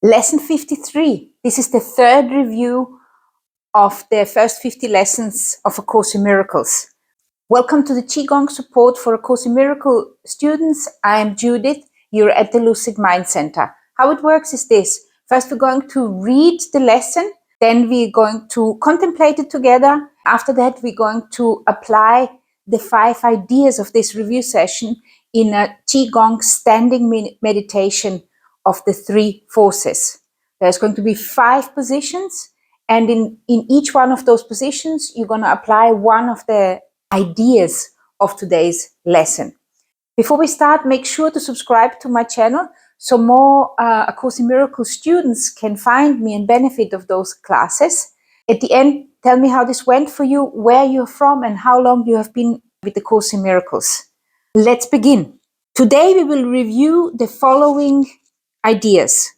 Lesson 53. This is the third review of the first 50 lessons of A Course in Miracles. Welcome to the Qigong support for A Course in Miracles students. I am Judith. You're at the Lucid Mind Center. How it works is this. First, we're going to read the lesson. Then we're going to contemplate it together. After that, we're going to apply the 5 ideas of this review session in a Qigong standing meditation of the 3 forces. There's going to be 5 positions, and in each one of those positions, you're going to apply one of the ideas of today's lesson. Before we start, make sure to subscribe to my channel so more A Course in Miracles students can find me and benefit of those classes. At the end, tell me how this went for you, where you're from, and how long you have been with A Course in Miracles. Let's begin. Today we will review the following ideas.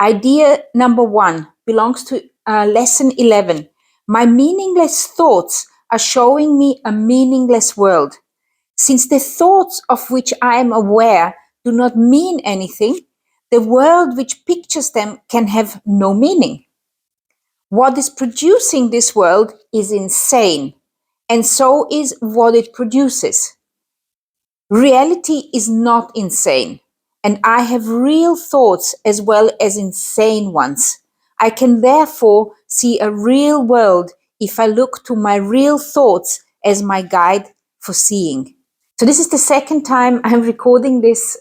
Idea number 1 belongs to lesson 11. My meaningless thoughts are showing me a meaningless world. Since the thoughts of which I am aware do not mean anything, the world which pictures them can have no meaning. What is producing this world is insane, and so is what it produces. Reality is not insane, and I have real thoughts as well as insane ones. I can therefore see a real world if I look to my real thoughts as my guide for seeing. So this is the second time I'm recording this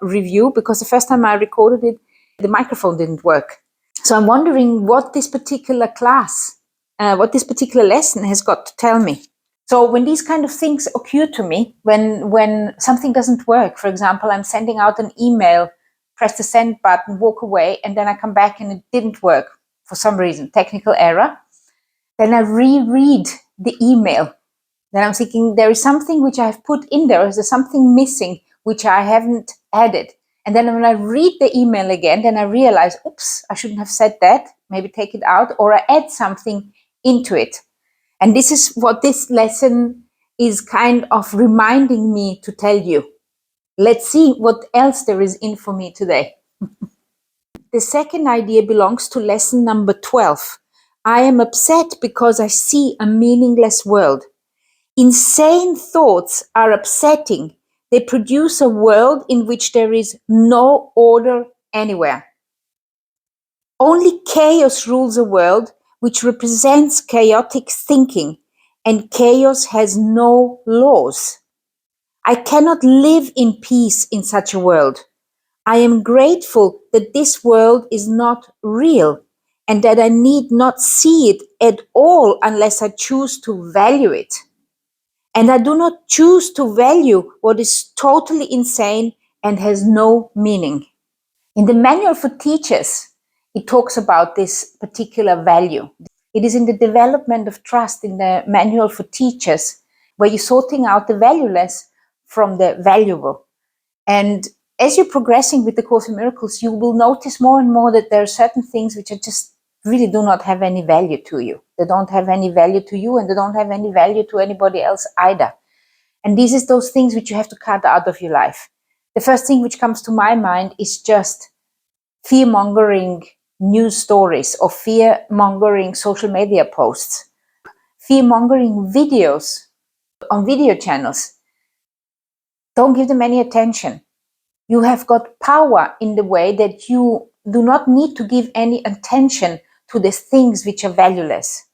review, because the first time I recorded it, the microphone didn't work. So I'm wondering what this particular class, what this particular lesson has got to tell me. So when these kind of things occur to me, when something doesn't work, for example, I'm sending out an email, press the send button, walk away, and then I come back and it didn't work for some reason, technical error, then I reread the email. Then I'm thinking there is something which I have put in there, is there something missing which I haven't added? And then when I read the email again, then I realize, oops, I shouldn't have said that, maybe take it out, or I add something into it. And this is what this lesson is kind of reminding me to tell you. Let's see what else there is in for me today. The second idea belongs to lesson number 12. I am upset because I see a meaningless world. Insane thoughts are upsetting. They produce a world in which there is no order anywhere. Only chaos rules a world, which represents chaotic thinking, and chaos has no laws. I cannot live in peace in such a world. I am grateful that this world is not real, and that I need not see it at all unless I choose to value it. And I do not choose to value what is totally insane and has no meaning. In the manual for teachers, it talks about this particular value. It is in the development of trust in the manual for teachers, where you're sorting out the valueless from the valuable. And as you're progressing with the Course in Miracles, you will notice more and more that there are certain things which are just really do not have any value to you. They don't have any value to you, and they don't have any value to anybody else either. And these are those things which you have to cut out of your life. The first thing which comes to my mind is just fear-mongering news stories or fear-mongering social media posts, fear-mongering videos on video channels. Don't give them any attention. You have got power in the way that you do not need to give any attention to the things which are valueless.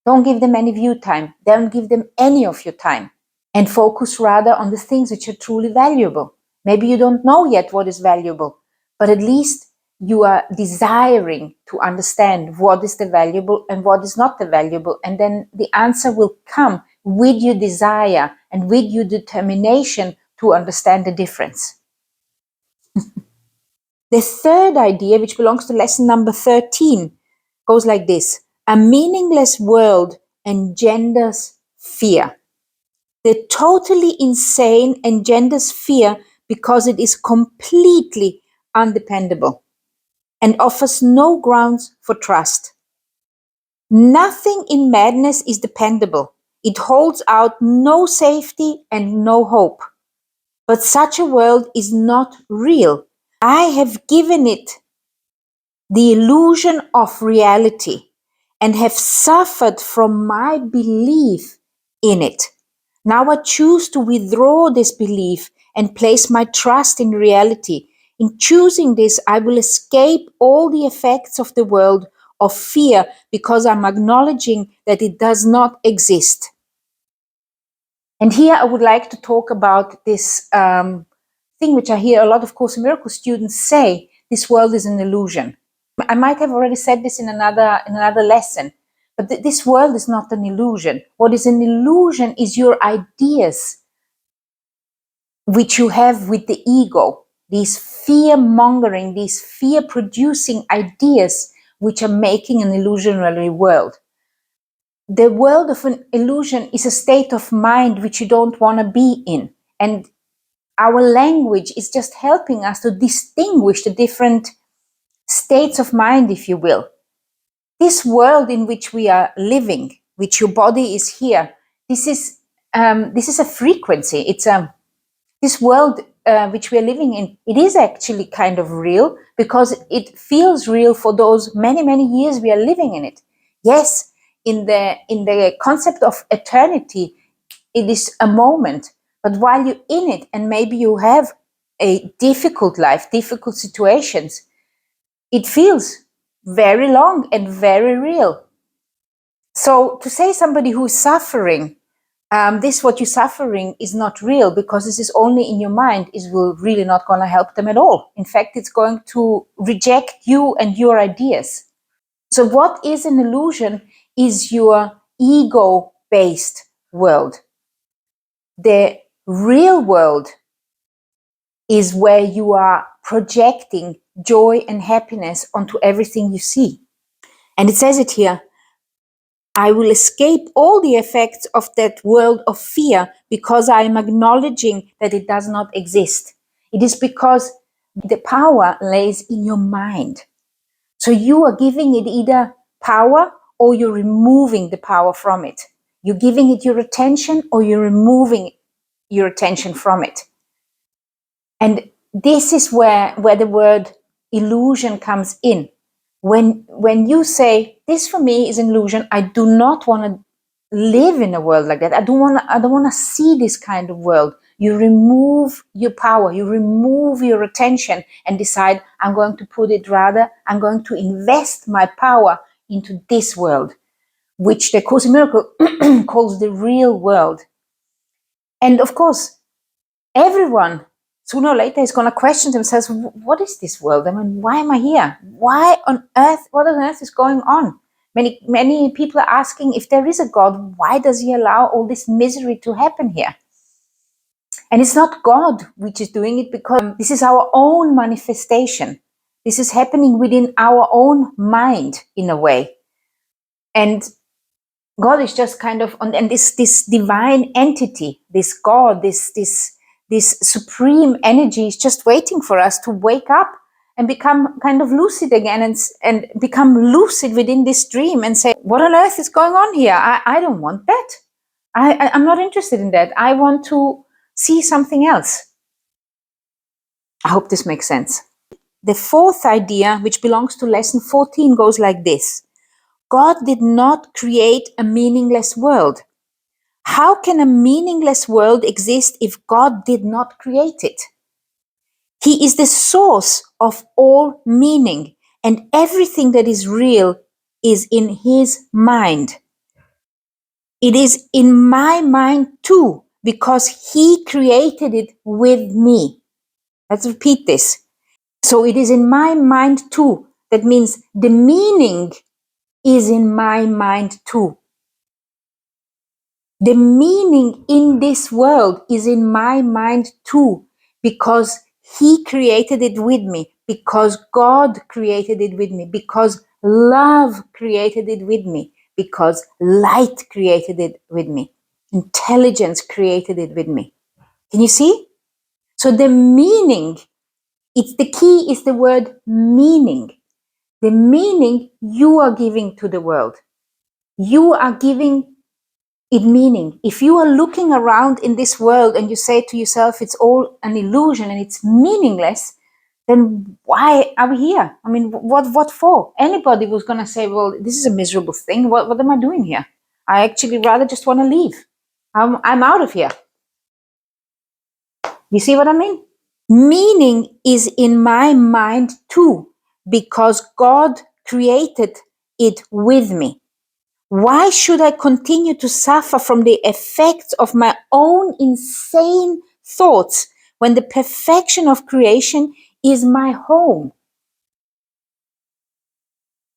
Don't give them any view time. Don't give them any of your time. And focus rather on the things which are truly valuable. Maybe you don't know yet what is valuable, but at least you are desiring to understand what is the valuable and what is not the valuable. And then the answer will come with your desire and with your determination to understand the difference. The third idea, which belongs to lesson number 13, goes like this. A meaningless world engenders fear. The totally insane engenders fear because it is completely undependable and offers no grounds for trust. Nothing in madness is dependable. It holds out no safety and no hope. But such a world is not real. I have given it the illusion of reality and have suffered from my belief in it. Now I choose to withdraw this belief and place my trust in reality. In choosing this, I will escape all the effects of the world of fear because I'm acknowledging that it does not exist. And here I would like to talk about this thing which I hear a lot of Course in Miracles students say: this world is an illusion. I might have already said this in another lesson, but this world is not an illusion. What is an illusion is your ideas which you have with the ego, these fear-mongering, these fear-producing ideas which are making an illusionary world. The world of an illusion is a state of mind which you don't want to be in. And our language is just helping us to distinguish the different states of mind, if you will. This world in which we are living, which your body is here, this is a frequency. It's this world which we are living in. It is actually kind of real because it feels real for those many, many years we are living in it. Yes, in the concept of eternity, it is a moment. But while you're in it, and maybe you have a difficult life, difficult situations, it feels very long and very real. So to say somebody who is suffering, this what you're suffering is not real because this is only in your mind, is really not going to help them at all. In fact, it's going to reject you and your ideas. So what is an illusion is your ego-based world. The real world is where you are projecting joy and happiness onto everything you see. And it says it here: I will escape all the effects of that world of fear because I am acknowledging that it does not exist. It is because the power lays in your mind. So you are giving it either power or you're removing the power from it. You're giving it your attention or you're removing your attention from it. And this is where the word illusion comes in. When you say, this for me is an illusion, I do not want to live in a world like that. I don't want to see this kind of world. You remove your power, you remove your attention and decide, I'm going to I'm going to invest my power into this world, which the Course in Miracles calls the real world. And of course, everyone sooner or later is going to question themselves, what is this world? I mean, why am I here? What on earth is going on? Many people are asking, if there is a God, why does he allow all this misery to happen here? And it's not God which is doing it, because this is our own manifestation. This is happening within our own mind in a way. And God is just kind of on, and this divine entity, this God, this supreme energy is just waiting for us to wake up and become kind of lucid again, and become lucid within this dream and say, what on earth is going on here? I don't want that. I'm not interested in that. I want to see something else. I hope this makes sense. The fourth idea, which belongs to lesson 14, goes like this: God did not create a meaningless world. How can a meaningless world exist if God did not create it? He is the source of all meaning, and everything that is real is in his mind. It is in my mind too, because he created it with me. Let's repeat this. So it is in my mind too. That means the meaning is in my mind too. The meaning in this world is in my mind too, because he created it with me, because God created it with me, because love created it with me, because light created it with me, intelligence created it with me. Can you see? So the meaning, the key is the word meaning. The meaning you are giving to the world. You are giving it meaning. If you are looking around in this world and you say to yourself, it's all an illusion and it's meaningless, then why are we here? I mean, what for? Anybody was going to say, well, this is a miserable thing. What am I doing here? I actually rather just want to leave. I'm out of here. You see what I mean? Meaning is in my mind too, because God created it with me. Why should I continue to suffer from the effects of my own insane thoughts when the perfection of creation is my home?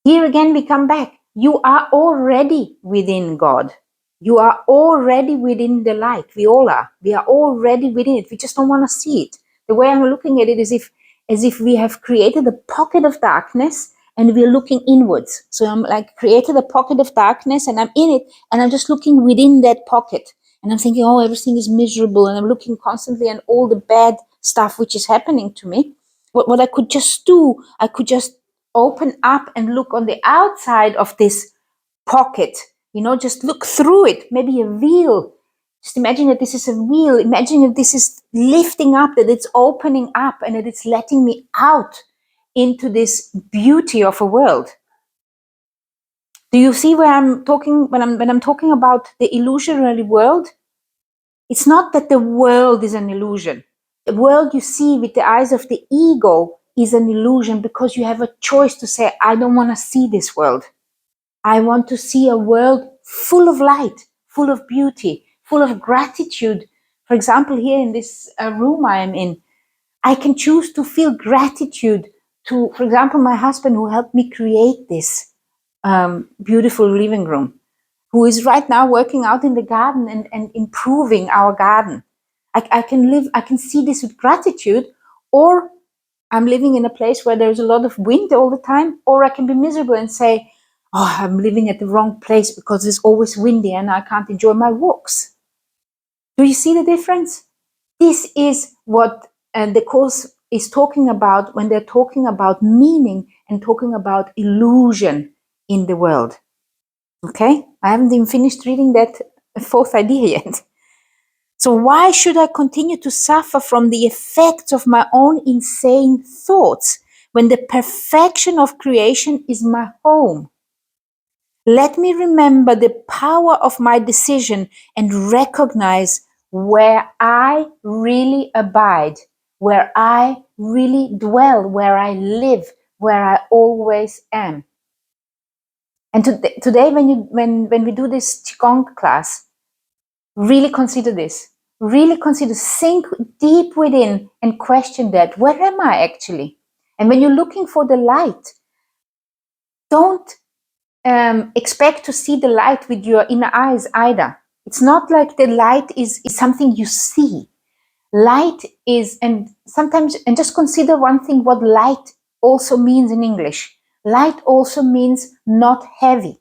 Here again, we come back. You are already within God. You are already within the light. We all are. We are already within it. We just don't want to see it. The way I'm looking at it is as if we have created a pocket of darkness and we're looking inwards. So I'm like created a pocket of darkness and I'm in it and I'm just looking within that pocket. And I'm thinking, oh, everything is miserable. And I'm looking constantly at all the bad stuff which is happening to me. What I could just do, I could just open up and look on the outside of this pocket, just look through it, maybe a wheel. Just imagine that this is a wheel. Imagine that this is lifting up, that it's opening up and that it's letting me out into this beauty of a world. Do you see where I'm talking when I'm talking about the illusionary world? It's not that the world is an illusion. The world you see with the eyes of the ego is an illusion because you have a choice to say, I don't want to see this world. I want to see a world full of light, full of beauty, full of gratitude. For example, here in this room I am in, I can choose to feel gratitude to, for example, my husband who helped me create this beautiful living room, who is right now working out in the garden and improving our garden. I can see this with gratitude, or I'm living in a place where there's a lot of wind all the time, or I can be miserable and say, oh, I'm living at the wrong place because it's always windy and I can't enjoy my walks. Do you see the difference? This is what the Course is talking about when they're talking about meaning and talking about illusion in the world. Okay? I haven't even finished reading that fourth idea yet. So why should I continue to suffer from the effects of my own insane thoughts when the perfection of creation is my home? Let me remember the power of my decision and recognize where I really abide, where I really dwell, where I live, where I always am. And today, when we do this Qigong class, really consider this. Really consider, sink deep within and question that. Where am I actually? And when you're looking for the light, don't expect to see the light with your inner eyes either. It's not like the light is something you see. Light is, and just consider one thing, what light also means in English. Light also means not heavy.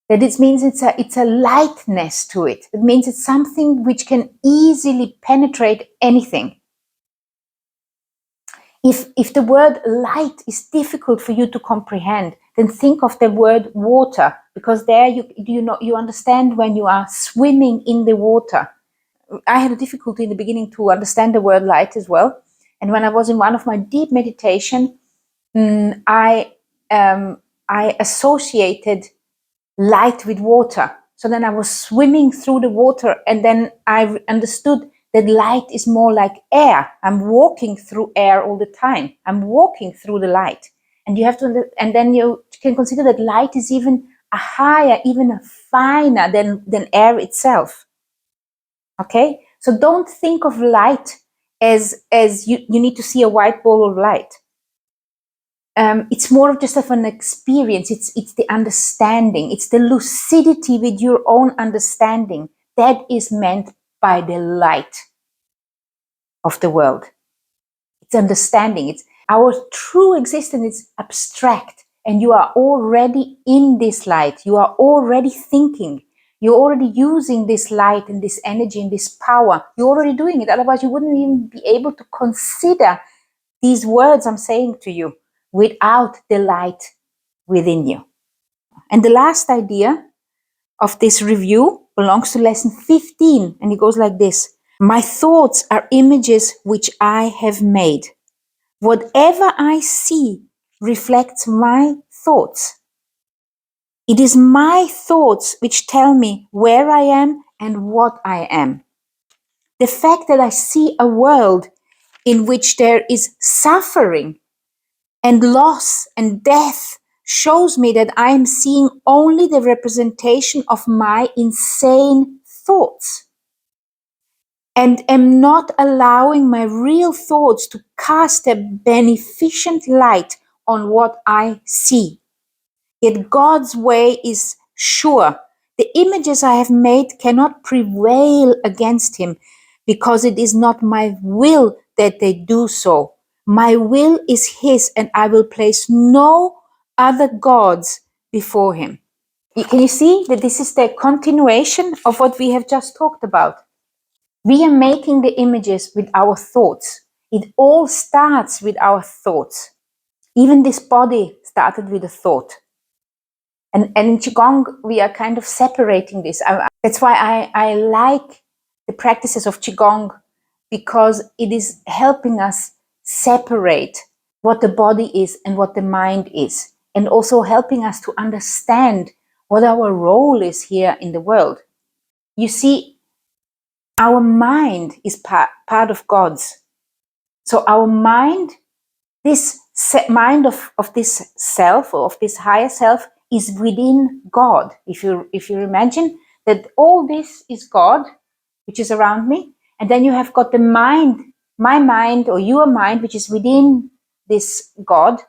That it means it's a lightness to it. It means it's something which can easily penetrate anything. If the word light is difficult for you to comprehend, then think of the word water, because there you understand when you are swimming in the water. I had a difficulty in the beginning to understand the word light as well. And when I was in one of my deep meditation, I associated light with water. So then I was swimming through the water, and then I understood that light is more like air. I'm walking through air all the time. I'm walking through the light. And you have to, and then you can consider that light is even a higher, even a finer than air itself. Okay? So don't think of light as you need to see a white ball of light. It's more of just of an experience. It's the understanding. It's the lucidity with your own understanding. That is meant by the light of the world. It's understanding. It's our true existence. It's abstract. And you are already in this light. You are already thinking. You're already using this light and this energy and this power. You're already doing it. Otherwise, you wouldn't even be able to consider these words I'm saying to you without the light within you. And the last idea of this review belongs to lesson 15, and it goes like this. My thoughts are images which I have made. Whatever I see reflects my thoughts. It is my thoughts which tell me where I am and what I am. The fact that I see a world in which there is suffering and loss and death shows me that I am seeing only the representation of my insane thoughts and am not allowing my real thoughts to cast a beneficent light on what I see. Yet God's way is sure. The images I have made cannot prevail against him because it is not my will that they do so. My will is his, and I will place no other gods before him. Can you see that this is the continuation of what we have just talked about? We are making the images with our thoughts. It all starts with our thoughts. Even this body started with a thought. And in Qigong, we are kind of separating this. That's why I like the practices of Qigong, because it is helping us separate what the body is and what the mind is, and also helping us to understand what our role is here in the world. You see, our mind is part of God's. So our mind, this mind of this self, or of this higher self, is within God. If you imagine that all this is God, which is around me, and then you have got the mind, my mind or your mind, which is within this God,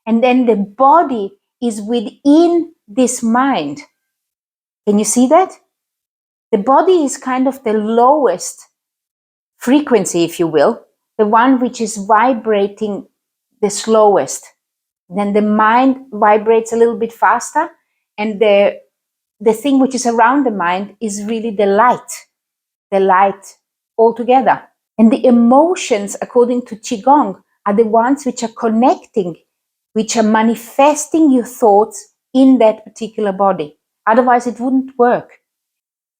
and then the body is within this mind. Can you see that? The body is kind of the lowest frequency, if you will, the one which is vibrating the slowest. Then the mind vibrates a little bit faster, and the thing which is around the mind is really the light altogether. And the emotions, according to Qigong, are the ones which are connecting, which are manifesting your thoughts in that particular body. Otherwise, it wouldn't work.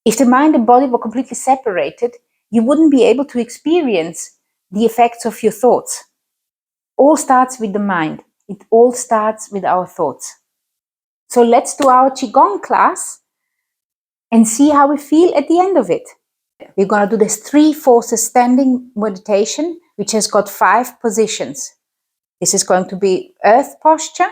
If the mind and body were completely separated, you wouldn't be able to experience the effects of your thoughts. All starts with the mind. It all starts with our thoughts. So let's do our Qigong class and see how we feel at the end of it. We're going to do this Three Forces Standing Meditation, which has got 5 positions. This is going to be Earth posture.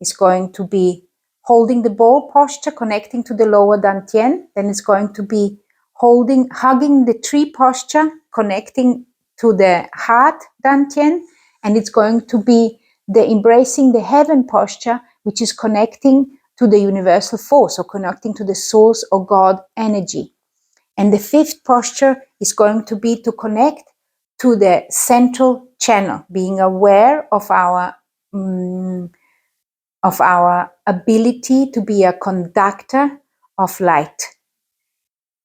It's going to be holding the ball posture, connecting to the lower dantian. Then it's going to be hugging the tree posture, connecting to the heart dantian. And it's going to be the embracing the heaven posture, which is connecting to the universal force, or connecting to the source or God energy. And the 5th posture is going to be to connect to the central channel, being aware of our ability to be a conductor of light.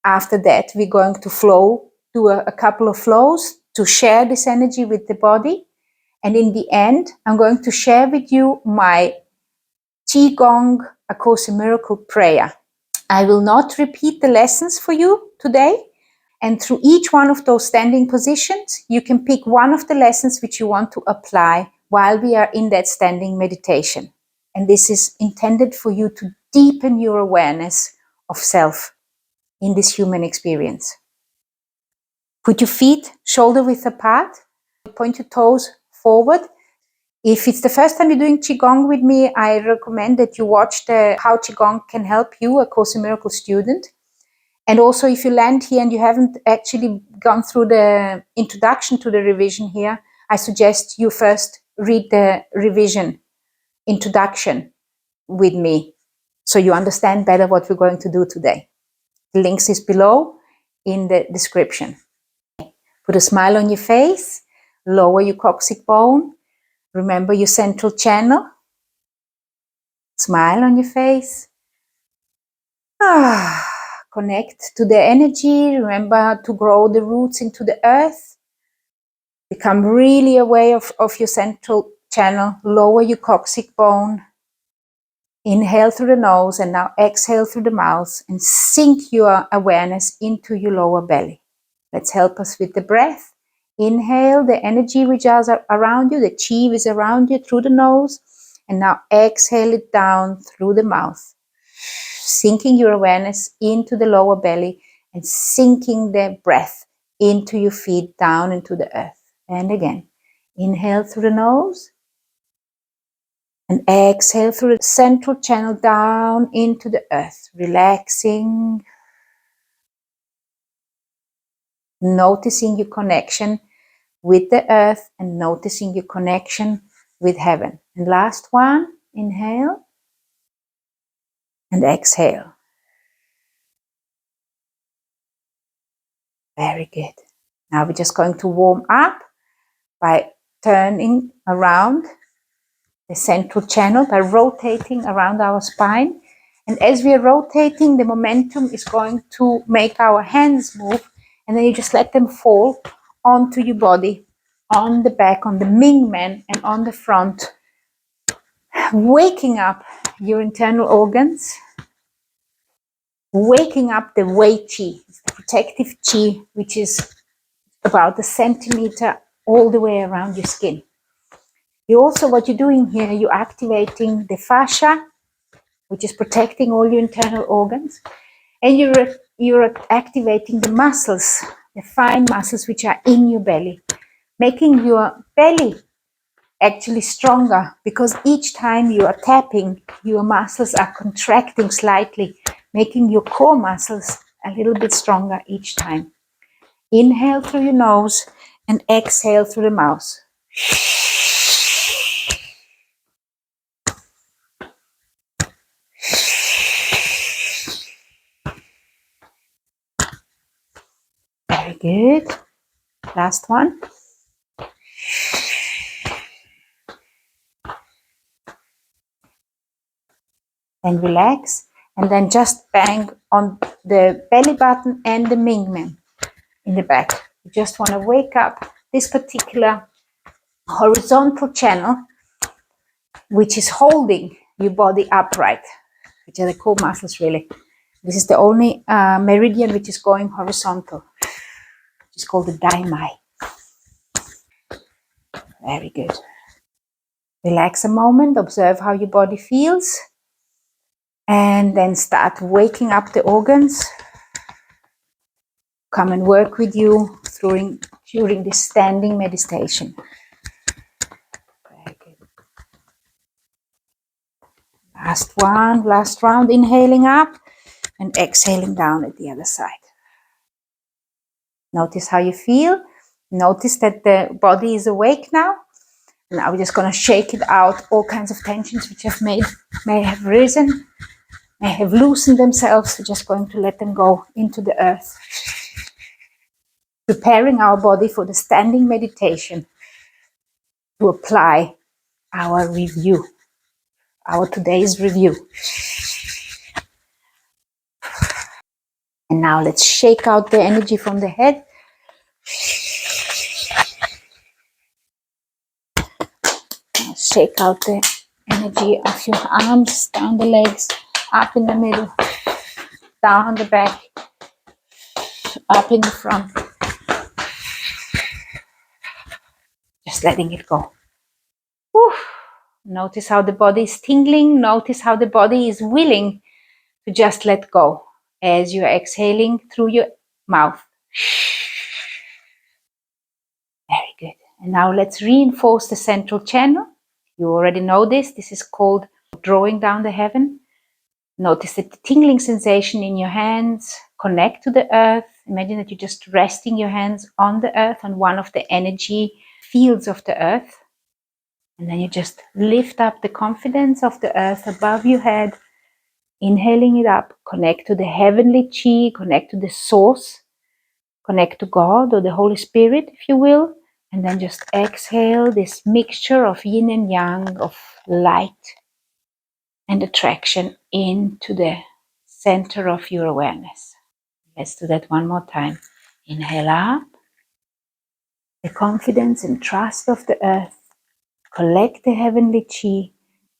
After that, we're going to do a couple of flows to share this energy with the body. And in the end, I'm going to share with you my Qigong A Course in Miracle prayer. I will not repeat the lessons for you today. And through each one of those standing positions, you can pick one of the lessons which you want to apply while we are in that standing meditation. And this is intended for you to deepen your awareness of self in this human experience. Put your feet shoulder width apart. Point your toes forward. If it's the first time you're doing Qigong with me, I recommend that you watch How Qigong Can Help You, A Course in Miracle student. And also, if you land here and you haven't actually gone through the introduction to the revision here, I suggest you first read the revision introduction with me so you understand better what we're going to do today. The links is below in the description. Put a smile on your face, lower your coccyx bone, remember your central channel, smile on your face. Connect to the energy, remember to grow the roots into the earth. Become really aware of your central channel, lower your coccyx bone. Inhale through the nose and now exhale through the mouth and sink your awareness into your lower belly. Let's help us with the breath. Inhale the energy which is around you, the chi is around you through the nose. And now exhale it down through the mouth. Sinking your awareness into the lower belly and sinking the breath into your feet down into the earth. And again, inhale through the nose and exhale through the central channel down into the earth, relaxing, noticing your connection with the earth and noticing your connection with heaven. And last one, inhale and exhale. Very good. Now we're just going to warm up by turning around the central channel, by rotating around our spine. And as we are rotating, the momentum is going to make our hands move, and then you just let them fall onto your body, on the back, on the Ming Men, and on the front, waking up your internal organs, waking up the Wei Chi, the protective Chi, which is about a centimeter all the way around your skin. You also, what you're doing here, you're activating the fascia, which is protecting all your internal organs, and you're activating the muscles, the fine muscles which are in your belly, making your belly actually stronger, because each time you are tapping, your muscles are contracting slightly, making your core muscles a little bit stronger each time. Inhale through your nose and exhale through the mouth. Very good. Last one. And relax. And then just bang on the belly button and the Ming Men in the back. You just want to wake up this particular horizontal channel, which is holding your body upright, which are the core muscles really. This is the only meridian which is going horizontal, which is called the Dai Mai. Very good. Relax a moment, observe how your body feels, and then start waking up the organs. Come and work with you during this standing meditation. Very good. Last round, inhaling up and exhaling down at the other side. Notice how you feel. Notice that the body is awake now. Now we're just going to shake it out, all kinds of tensions which may have risen, may have loosened themselves. We're just going to let them go into the earth. Preparing our body for the standing meditation to apply our review, our today's review. And now let's shake out the energy from the head. Shake out the energy of your arms, down the legs, up in the middle, down the back, up in the front. Just letting it go. Whew. Notice how the body is tingling. Notice how the body is willing to just let go as you are exhaling through your mouth. Very good. And now let's reinforce the central channel. You already know this. This is called drawing down the heaven. Notice the tingling sensation in your hands. Connect to the earth. Imagine that you're just resting your hands on the earth, on one of the energy fields of the earth. And then you just lift up the confidence of the earth above your head, inhaling it up. Connect to the heavenly chi, connect to the source, connect to God or the Holy Spirit, if you will. And then just exhale this mixture of yin and yang, of light and attraction into the center of your awareness. Let's do that one more time. Inhale up, the confidence and trust of the earth. Collect the heavenly chi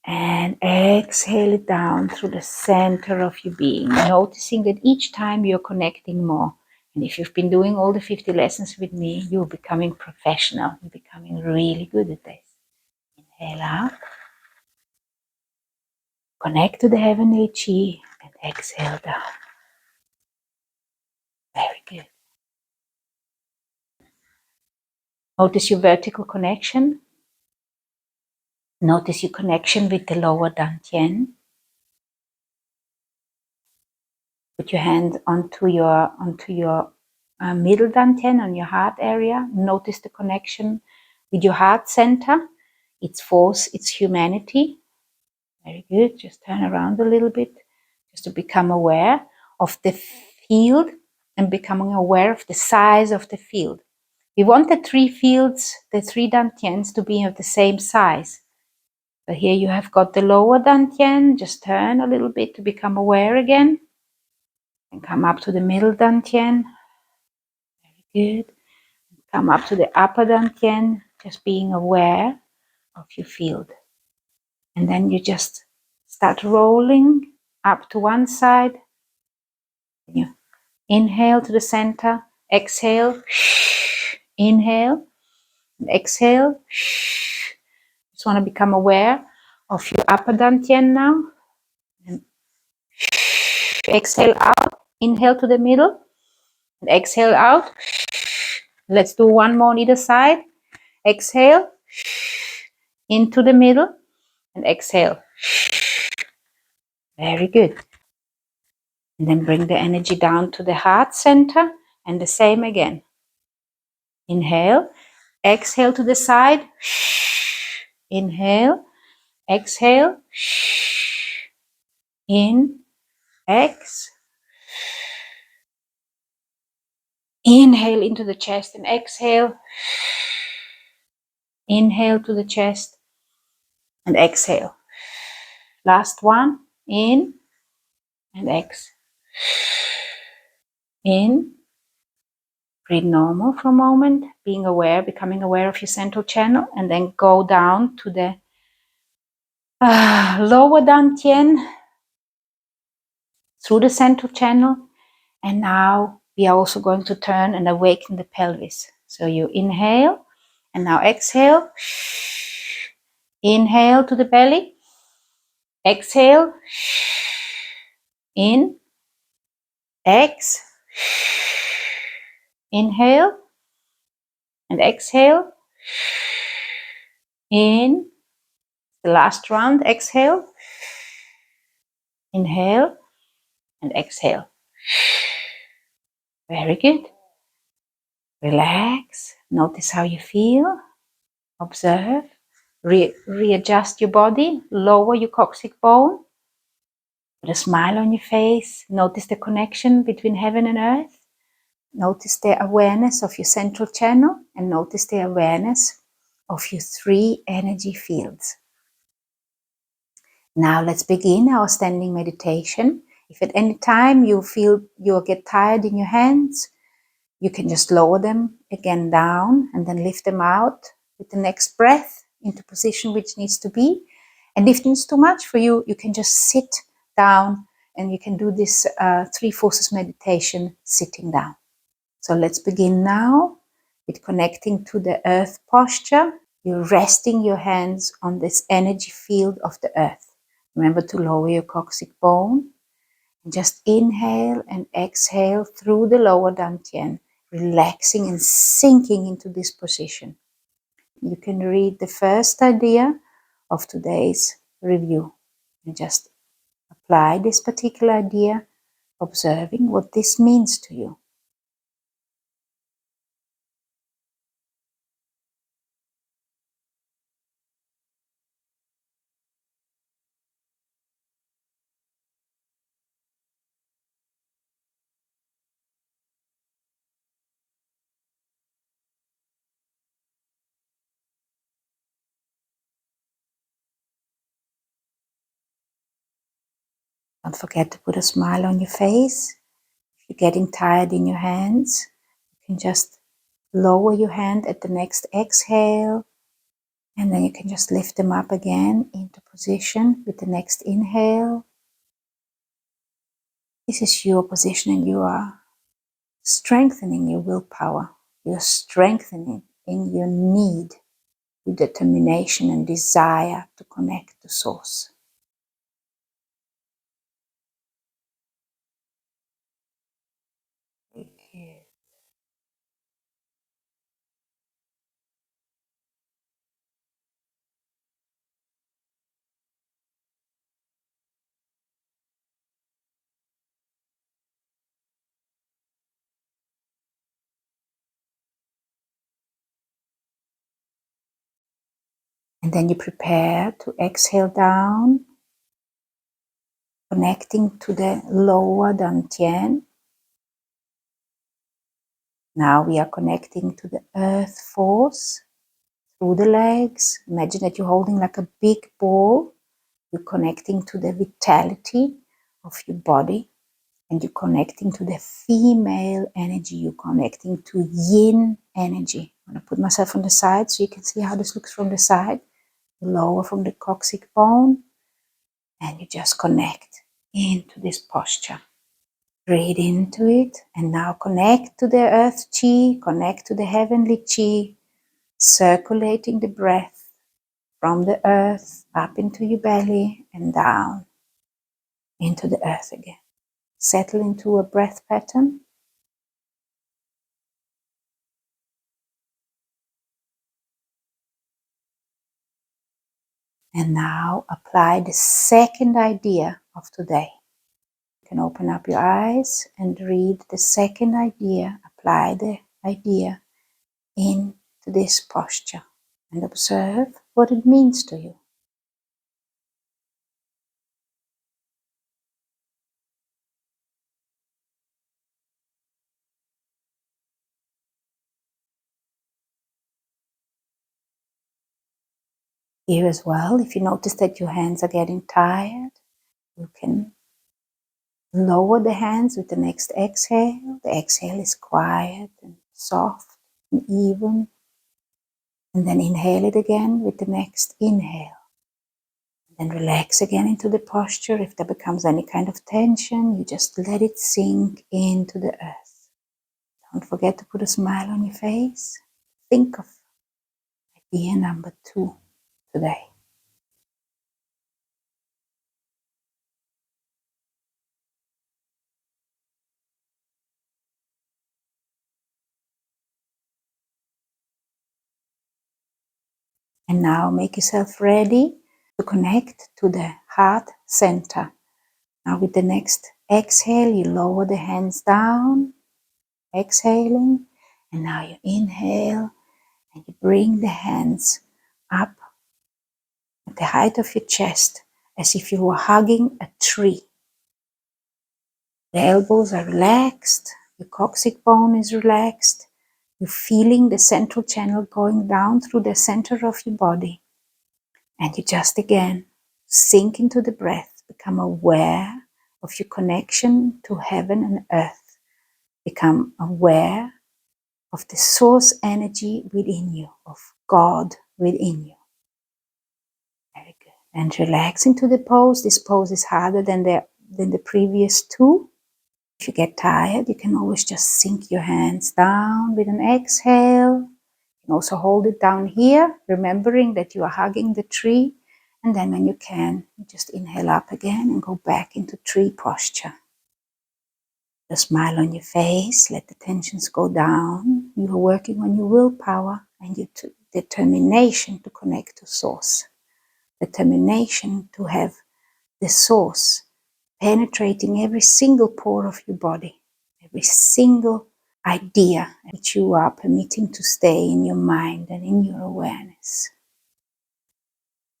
and exhale it down through the center of your being, noticing that each time you're connecting more And if you've been doing all the 50 lessons with me, you're becoming professional. You're becoming really good at this. Inhale out. Connect to the heavenly chi and exhale down. Very good. Notice your vertical connection. Notice your connection with the lower dantian. Put your hand onto your middle dantian, on your heart area. Notice the connection with your heart center, its force, its humanity. Very good. Just turn around a little bit, just to become aware of the field and becoming aware of the size of the field. We want the three fields, the three dantians, to be of the same size. But here you have got the lower dantian. Just turn a little bit to become aware again. And come up to the middle dantian. Very good. Come up to the upper dantian, just being aware of your field. And then you just start rolling up to one side. You inhale to the center, exhale, inhale, and exhale. Just want to become aware of your upper dantian now. And exhale out, inhale to the middle, and exhale out. Let's do one more on either side. Exhale into the middle and exhale. Very good. And then bring the energy down to the heart center and the same again. Inhale, exhale to the side. Inhale, exhale. In, ex. Inhale into the chest and exhale. Inhale to the chest and exhale. Last one. In and ex. In. Breathe normal for a moment, being aware, becoming aware of your central channel, and then go down to the lower dantian through the central channel. And now we are also going to turn and awaken the pelvis. So you inhale and now exhale. Inhale to the belly. Exhale. In. Ex. Inhale and exhale. In. The last round. Exhale. Inhale and exhale. Very good. Relax. Notice how you feel. Observe. Readjust your body. Lower your coccyx bone. Put a smile on your face. Notice the connection between heaven and earth. Notice the awareness of your central channel and notice the awareness of your three energy fields. Now let's begin our standing meditation. If at any time you feel you'll get tired in your hands, you can just lower them again down and then lift them out with the next breath into position which needs to be. And if it's too much for you, you can just sit down and you can do this Three Forces meditation sitting down. So let's begin now with connecting to the earth posture. You're resting your hands on this energy field of the earth. Remember to lower your coccyx bone. And just inhale and exhale through the lower dantian, relaxing and sinking into this position. You can read the first idea of today's review and just apply this particular idea, observing what this means to you. Don't forget to put a smile on your face. If you're getting tired in your hands, you can just lower your hand at the next exhale, and then you can just lift them up again into position with the next inhale. This is your position and you are strengthening your willpower. You're strengthening in your need, your determination and desire to connect to Source. And then you prepare to exhale down, connecting to the lower dantian. Now we are connecting to the earth force through the legs. Imagine that you're holding like a big ball. You're connecting to the vitality of your body, and you're connecting to the female energy. You're connecting to yin energy. I'm going to put myself on the side so you can see how this looks from the side. Lower from the coccyx bone, and you just connect into this posture. Breathe into it, and now connect to the earth chi, connect to the heavenly chi, circulating the breath from the earth up into your belly and down into the earth again. Settle into a breath pattern. And now apply the second idea of today. You can open up your eyes and read the second idea. Apply the idea into this posture and observe what it means to you. Here as well, if you notice that your hands are getting tired, you can lower the hands with the next exhale. The exhale is quiet and soft and even. And then inhale it again with the next inhale. Then relax again into the posture. If there becomes any kind of tension, you just let it sink into the earth. Don't forget to put a smile on your face. Think of idea number 2 today. And now make yourself ready to connect to the heart center. Now with the next exhale, you lower the hands down, exhaling. And now you inhale and you bring the hands up at the height of your chest as if you were hugging a tree. The elbows are relaxed, your coccyx bone is relaxed. You're feeling the central channel going down through the center of your body. And you just again sink into the breath, become aware of your connection to heaven and earth. Become aware of the source energy within you, of God within you. Very good. And relax into the pose. This pose is harder than the previous 2. If you get tired, you can always just sink your hands down with an exhale. You can also hold it down here, remembering that you are hugging the tree. And then when you can, you just inhale up again and go back into tree posture. A smile on your face, let the tensions go down. You are working on your willpower and your determination to connect to Source. Determination to have the Source penetrating every single pore of your body, every single idea that you are permitting to stay in your mind and in your awareness.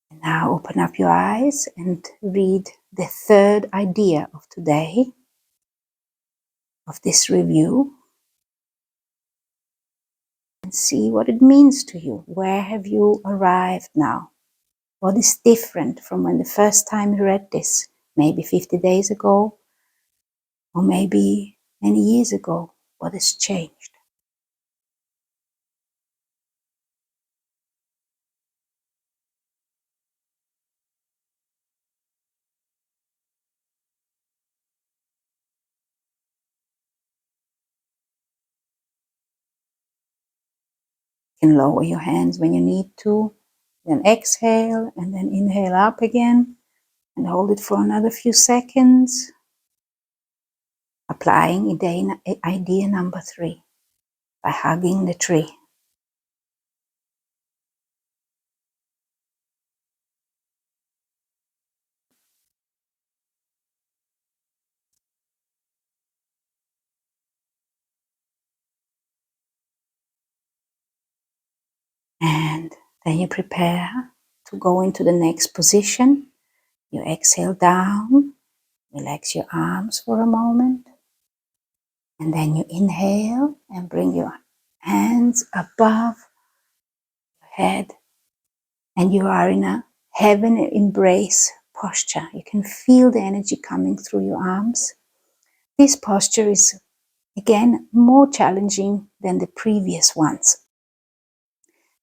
And now open up your eyes and read the third idea of today, of this review, and see what it means to you. Where have you arrived now? What is different from when the first time you read this? Maybe 50 days ago, or maybe many years ago. What has changed? You can lower your hands when you need to. Then exhale and then inhale up again and hold it for another few seconds. Applying idea number 3 by hugging the tree. And then you prepare to go into the next position. You exhale down, relax your arms for a moment. And then you inhale and bring your hands above your head. And you are in a heaven embrace posture. You can feel the energy coming through your arms. This posture is, again, more challenging than the previous ones.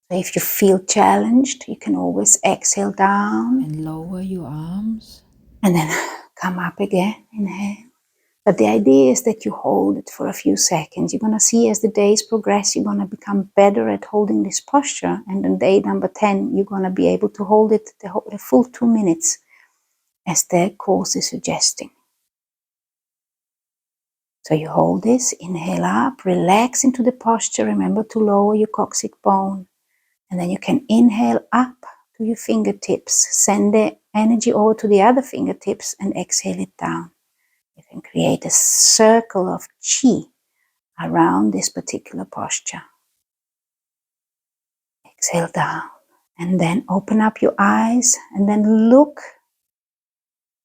So if you feel challenged, you can always exhale down and lower your arms. And then come up again, inhale. But the idea is that you hold it for a few seconds. You're going to see as the days progress, you're going to become better at holding this posture. And on day number 10, you're going to be able to hold it the full 2 minutes as the course is suggesting. So you hold this, inhale up, relax into the posture. Remember to lower your coccyx bone. And then you can inhale up to your fingertips. Send the energy over to the other fingertips and exhale it down. You can create a circle of Qi around this particular posture. Exhale down and then open up your eyes and then look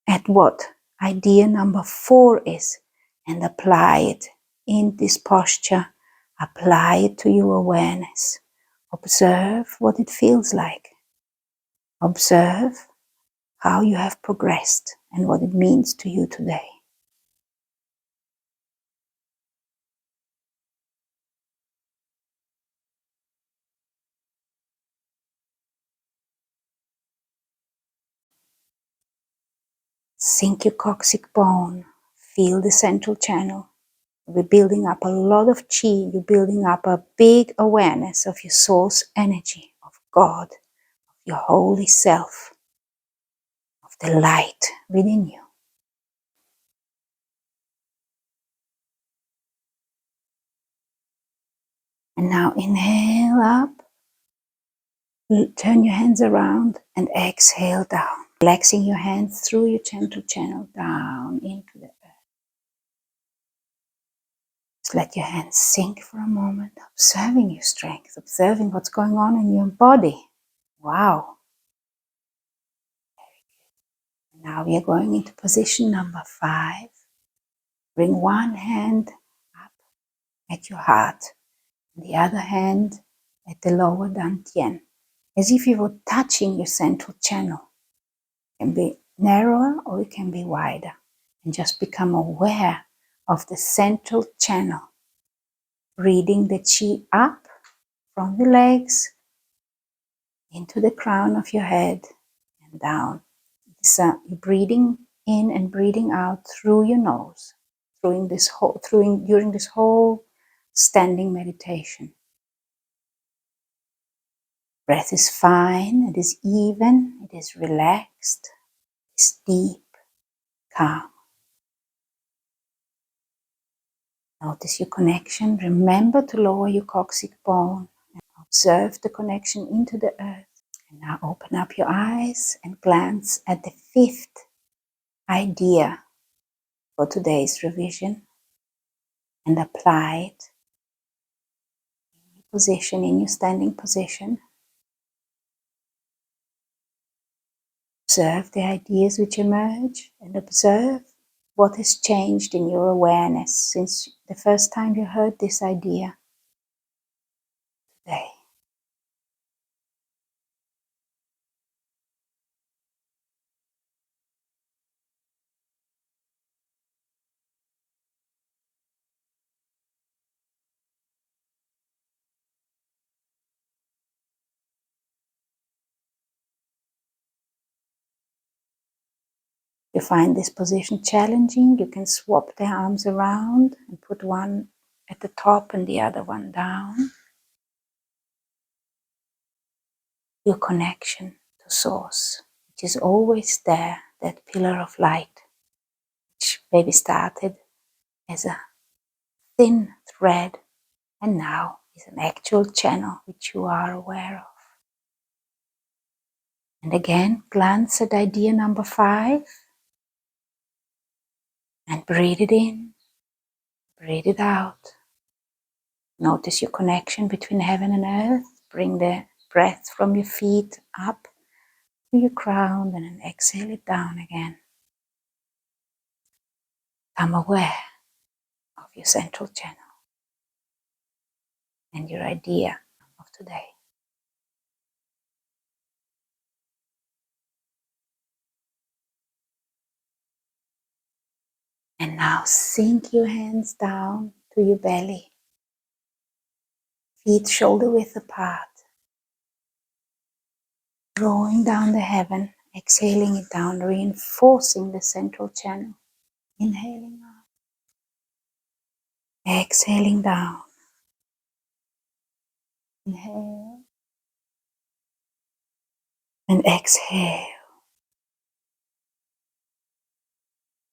at what idea number 4 is and apply it in this posture. Apply it to your awareness. Observe what it feels like. Observe how you have progressed and what it means to you today. Sink your coccyx bone. Feel the central channel. We're building up a lot of Qi. You're building up a big awareness of your source energy, of God, of your holy self, of the light within you. And now inhale up. Turn your hands around and exhale down. Relaxing your hands through your gentle channel down into the earth. Just let your hands sink for a moment, observing your strength, observing what's going on in your body. Wow. Now we are going into position number 5. Bring one hand up at your heart, and the other hand at the lower dantian, as if you were touching your central channel. It can be narrower or it can be wider. And just become aware of the central channel, breathing the Qi up from the legs into the crown of your head and down. You're breathing in and breathing out through your nose, during this whole standing meditation. Breath is fine, it is even, it is relaxed, it's deep, calm. Notice your connection. Remember to lower your coccyx bone and observe the connection into the earth. And now open up your eyes and glance at the 5th idea for today's revision and apply it in your position, in your standing position. Observe the ideas which emerge and observe what has changed in your awareness since the first time you heard this idea today. If you find this position challenging, you can swap the arms around and put one at the top and the other one down. your connection to Source, which is always there, that pillar of light, which maybe started as a thin thread and now is an actual channel which you are aware of. And again, glance at idea number 5 and breathe it in, breathe it out. Notice your connection between heaven and earth. Bring the breath from your feet up to your crown and then exhale it down again. Come aware of your central channel and your idea of today. And now sink your hands down to your belly, feet shoulder width apart, drawing down the heaven, exhaling it down, reinforcing the central channel. Inhaling up, exhaling down. Inhale and exhale.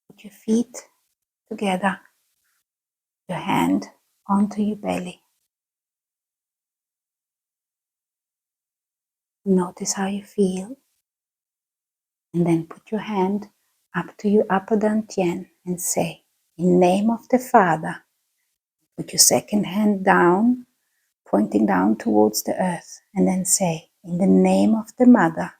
Put your feet together, your hand onto your belly. Notice how you feel. And then put your hand up to your upper dantian and say, in name of the Father. Put your second hand down, pointing down towards the earth. And then say, in the name of the Mother.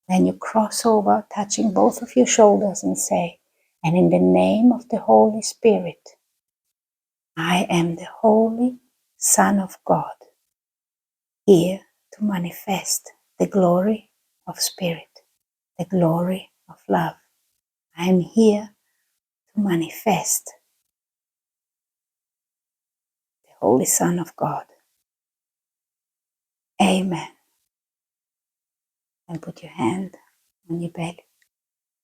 Then you cross over, touching both of your shoulders and say, and in the name of the Holy Spirit, I am the Holy Son of God, here to manifest the glory of Spirit, the glory of love. I am here to manifest the Holy Son of God. Amen. And put your hand on your belly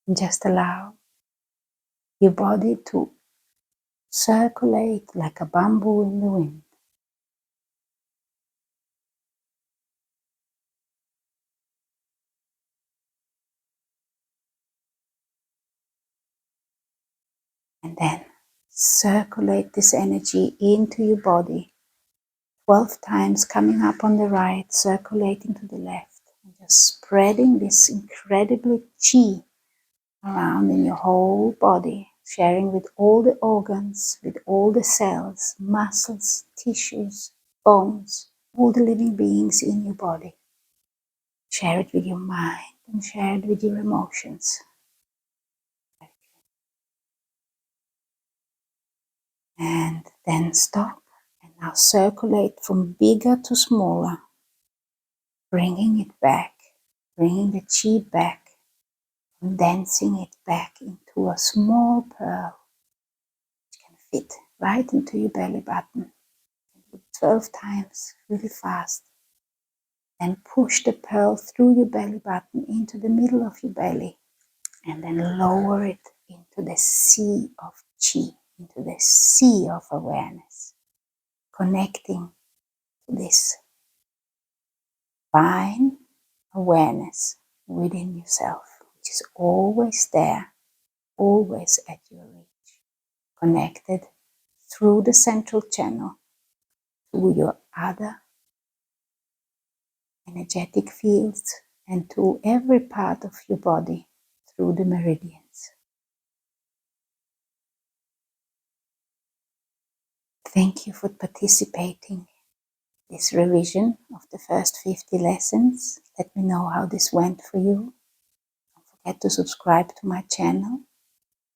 and just allow your body to circulate like a bamboo in the wind. And then circulate this energy into your body 12 times, coming up on the right, circulating to the left, and just spreading this incredibly chi around in your whole body, sharing with all the organs, with all the cells, muscles, tissues, bones, all the living beings in your body. Share it with your mind and share it with your emotions. And then stop and now circulate from bigger to smaller, bringing it back, bringing the chi back, condensing it back into a small pearl which can fit right into your belly button. 12 times, really fast. Then push the pearl through your belly button into the middle of your belly and then lower it into the sea of chi, into the sea of awareness, connecting to this fine awareness within yourself, which is always there, always at your reach, connected through the central channel to your other energetic fields and to every part of your body through the meridians. Thank you for participating in this revision of the first 50 lessons. Let me know how this went for you. Don't forget to subscribe to my channel.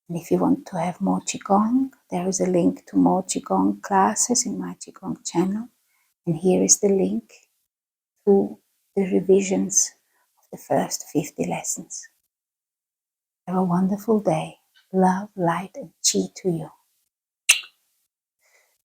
And if you want to have more Qigong, there is a link to more Qigong classes in my Qigong channel. And here is the link to the revisions of the first 50 lessons. Have a wonderful day. Love, light, and chi to you.